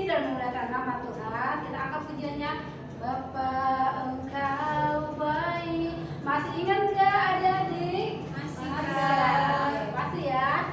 dan memuliakan nama Tuhan. Kita angkat pujiannya. Bapa Engkau baik. Masih ingat nggak adik-adik? Masih ya.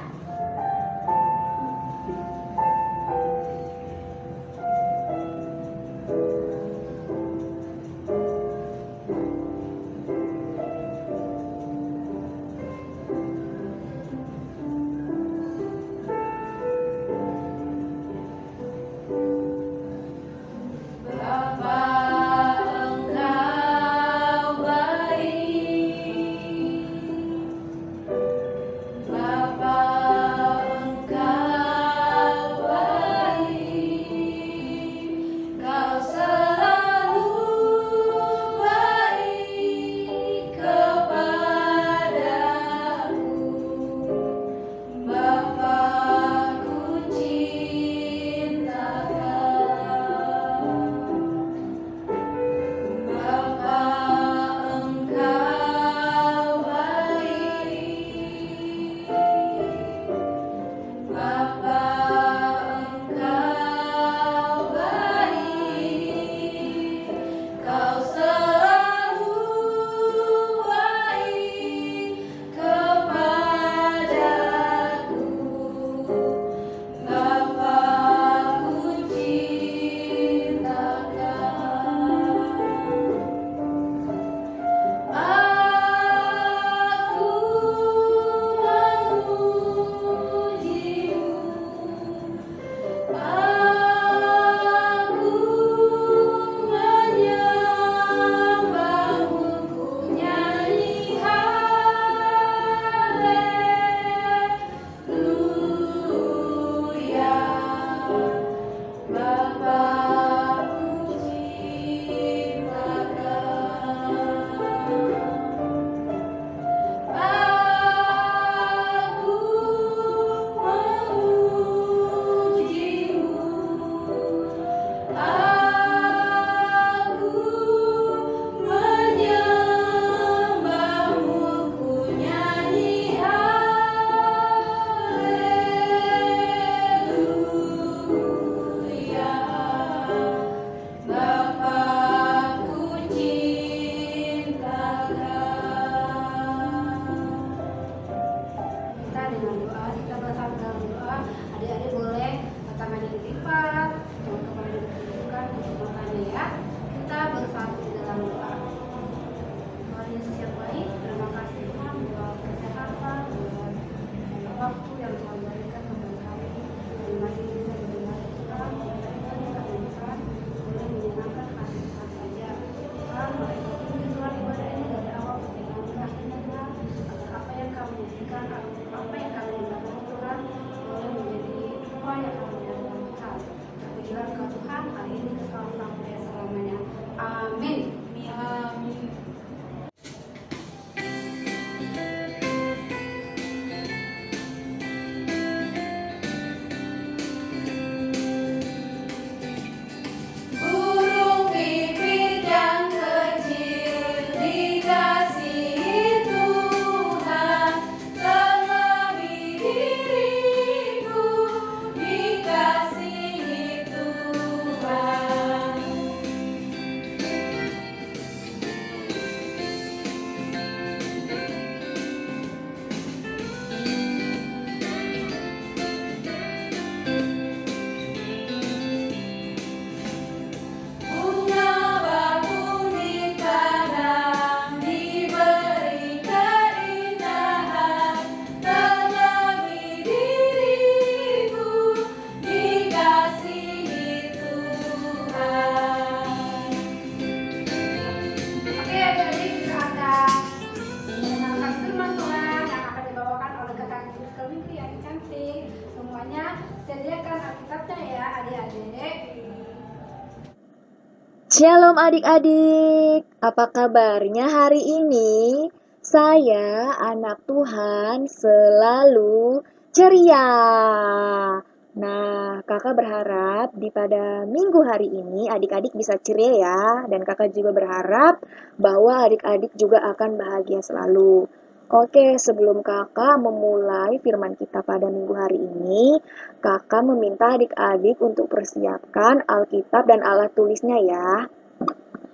Shalom adik-adik, apa kabarnya hari ini? Saya anak Tuhan selalu ceria. Nah, kakak berharap pada minggu hari ini adik-adik bisa ceria ya. Dan kakak juga berharap bahwa adik-adik juga akan bahagia selalu. Oke, sebelum kakak memulai firman kita pada minggu hari ini, kakak meminta adik-adik untuk persiapkan Alkitab dan alat tulisnya ya.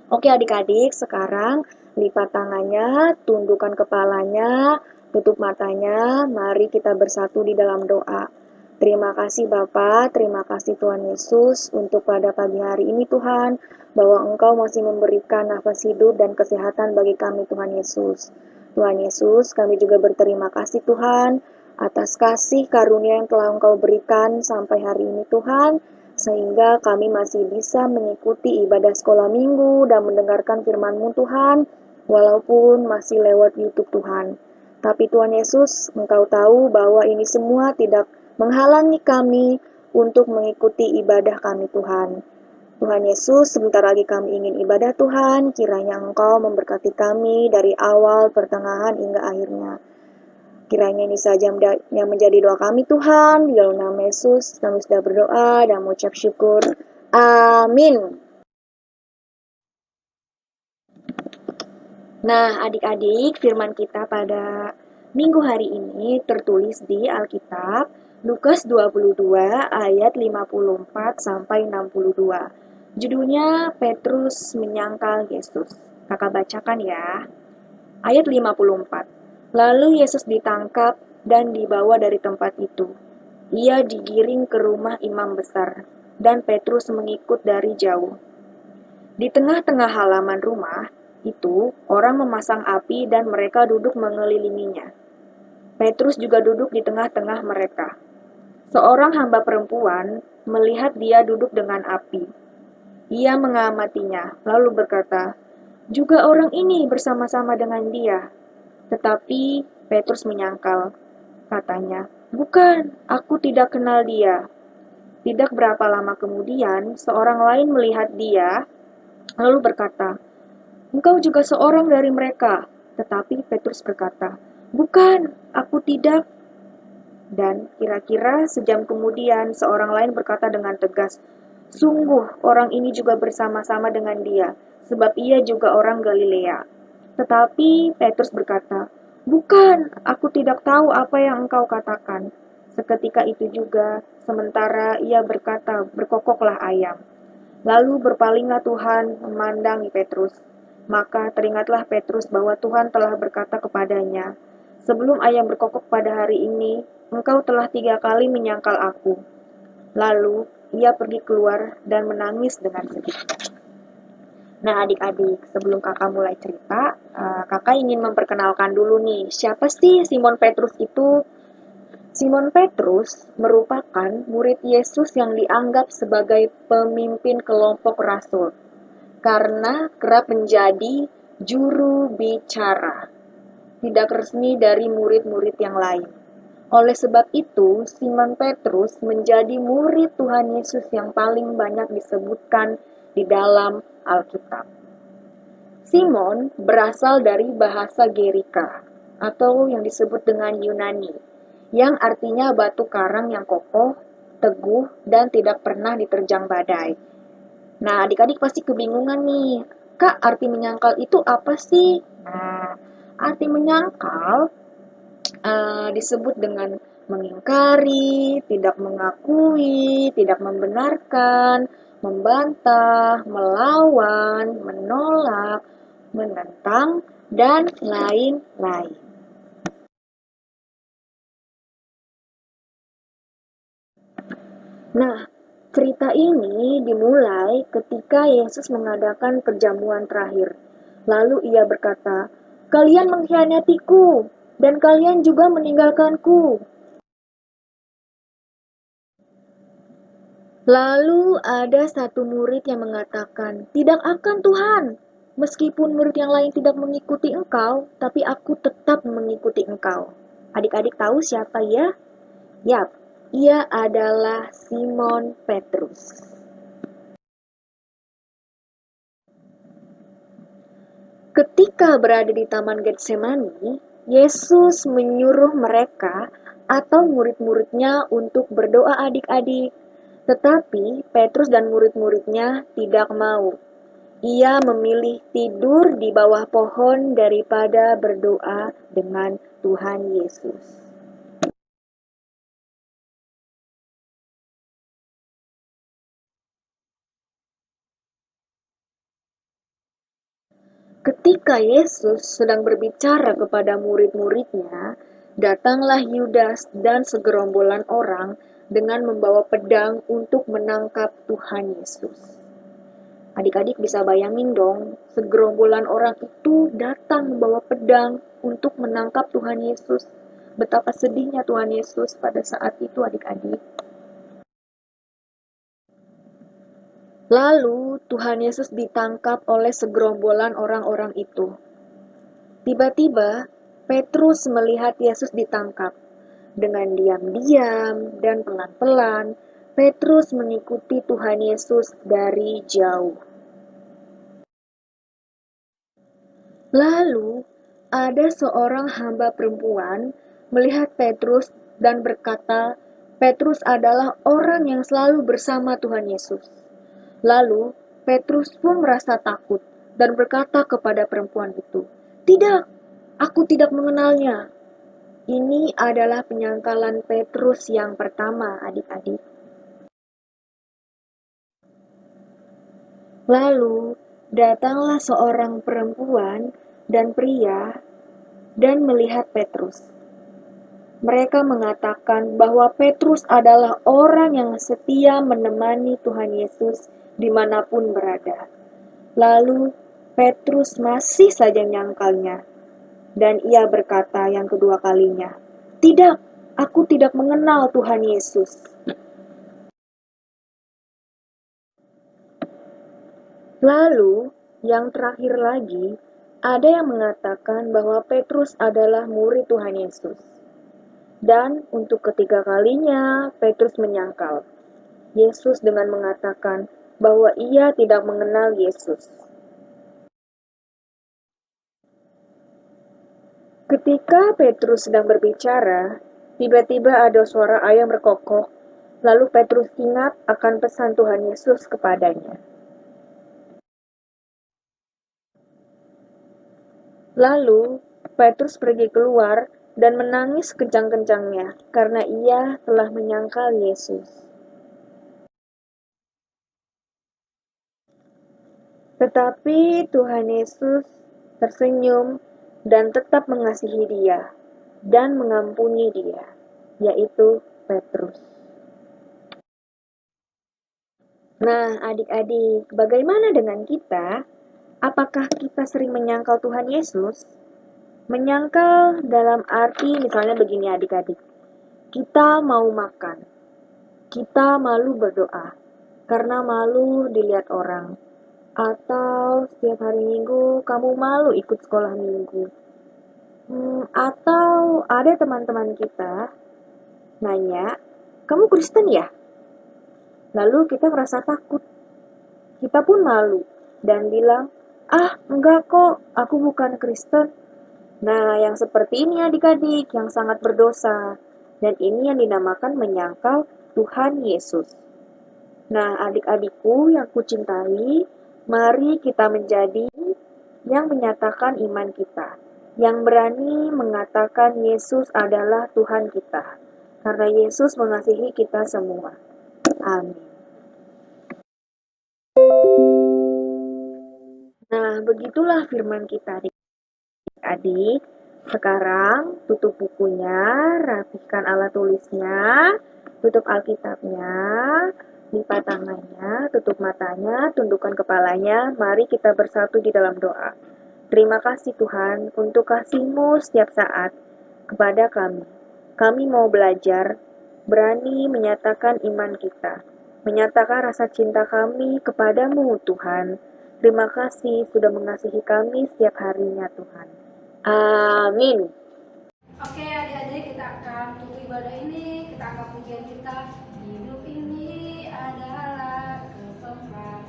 Oke adik-adik, sekarang lipat tangannya, tundukkan kepalanya, tutup matanya, mari kita bersatu di dalam doa. Terima kasih Bapa, terima kasih Tuhan Yesus untuk pada pagi hari ini Tuhan, bahwa Engkau masih memberikan nafas hidup dan kesehatan bagi kami Tuhan Yesus. Tuhan Yesus, kami juga berterima kasih Tuhan, atas kasih karunia yang telah Engkau berikan sampai hari ini Tuhan, sehingga kami masih bisa mengikuti ibadah sekolah minggu dan mendengarkan firman-Mu Tuhan, walaupun masih lewat YouTube Tuhan. Tapi Tuhan Yesus, Engkau tahu bahwa ini semua tidak menghalangi kami untuk mengikuti ibadah kami Tuhan. Tuhan Yesus, sebentar lagi kami ingin ibadah Tuhan, kiranya Engkau memberkati kami dari awal, pertengahan, hingga akhirnya. Kiranya ini saja yang menjadi doa kami Tuhan, di dalam nama Yesus kami sudah berdoa dan mengucap syukur. Amin. Nah, adik-adik, firman kita pada minggu hari ini tertulis di Alkitab Lukas 22 ayat 54 sampai 62. Judulnya Petrus menyangkal Yesus. Kakak bacakan ya. Ayat 54. Lalu Yesus ditangkap dan dibawa dari tempat itu. Ia digiring ke rumah imam besar, dan Petrus mengikut dari jauh. Di tengah-tengah halaman rumah itu, orang memasang api dan mereka duduk mengelilinginya. Petrus juga duduk di tengah-tengah mereka. Seorang hamba perempuan melihat dia duduk dengan api. Ia mengamatinya, lalu berkata, "Juga orang ini bersama-sama dengan dia." Tetapi Petrus menyangkal. Katanya, "Bukan, aku tidak kenal dia." Tidak berapa lama kemudian, seorang lain melihat dia, lalu berkata, "Engkau juga seorang dari mereka." Tetapi Petrus berkata, "Bukan, aku tidak." Dan kira-kira sejam kemudian, seorang lain berkata dengan tegas, "Sungguh, orang ini juga bersama-sama dengan dia, sebab ia juga orang Galilea." Tetapi Petrus berkata, "Bukan, aku tidak tahu apa yang engkau katakan." Seketika itu juga, sementara ia berkata, berkokoklah ayam. Lalu berpalinglah Tuhan memandangi Petrus. Maka teringatlah Petrus bahwa Tuhan telah berkata kepadanya, "Sebelum ayam berkokok pada hari ini, engkau telah 3 kali menyangkal aku." Lalu ia pergi keluar dan menangis dengan sedih. Nah adik-adik, sebelum kakak mulai cerita, kakak ingin memperkenalkan dulu nih, siapa sih Simon Petrus itu? Simon Petrus merupakan murid Yesus yang dianggap sebagai pemimpin kelompok rasul, karena kerap menjadi juru bicara, tidak resmi dari murid-murid yang lain. Oleh sebab itu, Simon Petrus menjadi murid Tuhan Yesus yang paling banyak disebutkan di dalam Alkitab. Simon berasal dari bahasa Gerika, atau yang disebut dengan Yunani, yang artinya batu karang yang kokoh, teguh, dan tidak pernah diterjang badai. Nah, adik-adik pasti kebingungan nih, Kak, arti menyangkal itu apa sih? Nah, arti menyangkal disebut dengan mengingkari, tidak mengakui, tidak membenarkan, membantah, melawan, menolak, menentang, dan lain-lain. Nah, cerita ini dimulai ketika Yesus mengadakan perjamuan terakhir. Lalu ia berkata, "Kalian mengkhianatiku, dan kalian juga meninggalkanku." Lalu ada satu murid yang mengatakan, "Tidak akan Tuhan, meskipun murid yang lain tidak mengikuti engkau, tapi aku tetap mengikuti engkau." Adik-adik tahu siapa ya? Yap, ia adalah Simon Petrus. Ketika berada di Taman Getsemani, Yesus menyuruh mereka atau murid-muridnya untuk berdoa adik-adik. Tetapi Petrus dan murid-muridnya tidak mau. Ia memilih tidur di bawah pohon daripada berdoa dengan Tuhan Yesus. Ketika Yesus sedang berbicara kepada murid-muridnya, datanglah Yudas dan segerombolan orang dengan membawa pedang untuk menangkap Tuhan Yesus. Adik-adik bisa bayangin dong, segerombolan orang itu datang membawa pedang untuk menangkap Tuhan Yesus. Betapa sedihnya Tuhan Yesus pada saat itu adik-adik. Lalu Tuhan Yesus ditangkap oleh segerombolan orang-orang itu. Tiba-tiba, Petrus melihat Yesus ditangkap. Dengan diam-diam dan pelan-pelan, Petrus mengikuti Tuhan Yesus dari jauh. Lalu, ada seorang hamba perempuan melihat Petrus dan berkata, Petrus adalah orang yang selalu bersama Tuhan Yesus. Lalu, Petrus pun merasa takut dan berkata kepada perempuan itu, "Tidak, aku tidak mengenalnya." Ini adalah penyangkalan Petrus yang pertama, adik-adik. Lalu, datanglah seorang perempuan dan pria dan melihat Petrus. Mereka mengatakan bahwa Petrus adalah orang yang setia menemani Tuhan Yesus dimanapun berada. Lalu, Petrus masih saja menyangkalnya. Dan ia berkata yang kedua kalinya, "Tidak, aku tidak mengenal Tuhan Yesus." Lalu, yang terakhir lagi, ada yang mengatakan bahwa Petrus adalah murid Tuhan Yesus. Dan untuk ketiga kalinya, Petrus menyangkal Yesus dengan mengatakan bahwa ia tidak mengenal Yesus. Ketika Petrus sedang berbicara, tiba-tiba ada suara ayam berkokok, lalu Petrus ingat akan pesan Tuhan Yesus kepadanya. Lalu, Petrus pergi keluar dan menangis kencang-kencangnya karena ia telah menyangkal Yesus. Tetapi Tuhan Yesus tersenyum dan tetap mengasihi dia dan mengampuni dia, yaitu Petrus. Nah, adik-adik, bagaimana dengan kita? Apakah kita sering menyangkal Tuhan Yesus? Menyangkal dalam arti misalnya begini adik-adik. Kita mau makan. Kita malu berdoa karena malu dilihat orang. Atau setiap hari Minggu kamu malu ikut sekolah Minggu. Atau ada teman-teman kita nanya, "Kamu Kristen ya?" Lalu kita merasa takut. Kita pun malu dan bilang, enggak kok, aku bukan Kristen." Nah, yang seperti ini adik-adik yang sangat berdosa. Dan ini yang dinamakan menyangkal Tuhan Yesus. Nah, adik-adikku yang kucintai, mari kita menjadi yang menyatakan iman kita, yang berani mengatakan Yesus adalah Tuhan kita, karena Yesus mengasihi kita semua. Amin. Nah, begitulah firman kita, adik-adik. Sekarang tutup bukunya, rapikan alat tulisnya, tutup Alkitabnya, lipat tangannya, tutup matanya, tundukkan kepalanya. Mari kita bersatu di dalam doa. Terima kasih Tuhan untuk kasih-Mu setiap saat kepada kami. Kami mau belajar, berani menyatakan iman kita, menyatakan rasa cinta kami kepadamu Tuhan. Terima kasih sudah mengasihi kami setiap harinya Tuhan. Amin. Oke adik-adik, kita akan tutup ibadah ini, kita akan pujian kita. Hidup ini adalah kesempatan.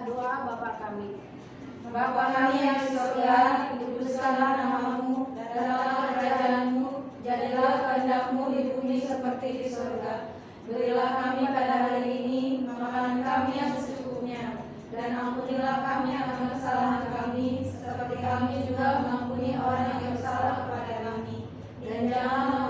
doa Bapa kami. Bapa kami yang di surga, dikuduskanlah namamu, datanglah kerajaanmu, jadilah kehendakmu di bumi seperti di surga. Berilah kami pada hari ini makanan kami yang secukupnya, dan ampunilah kami akan kesalahan kami, seperti kami juga mengampuni orang yang bersalah kepada kami. Dan jangan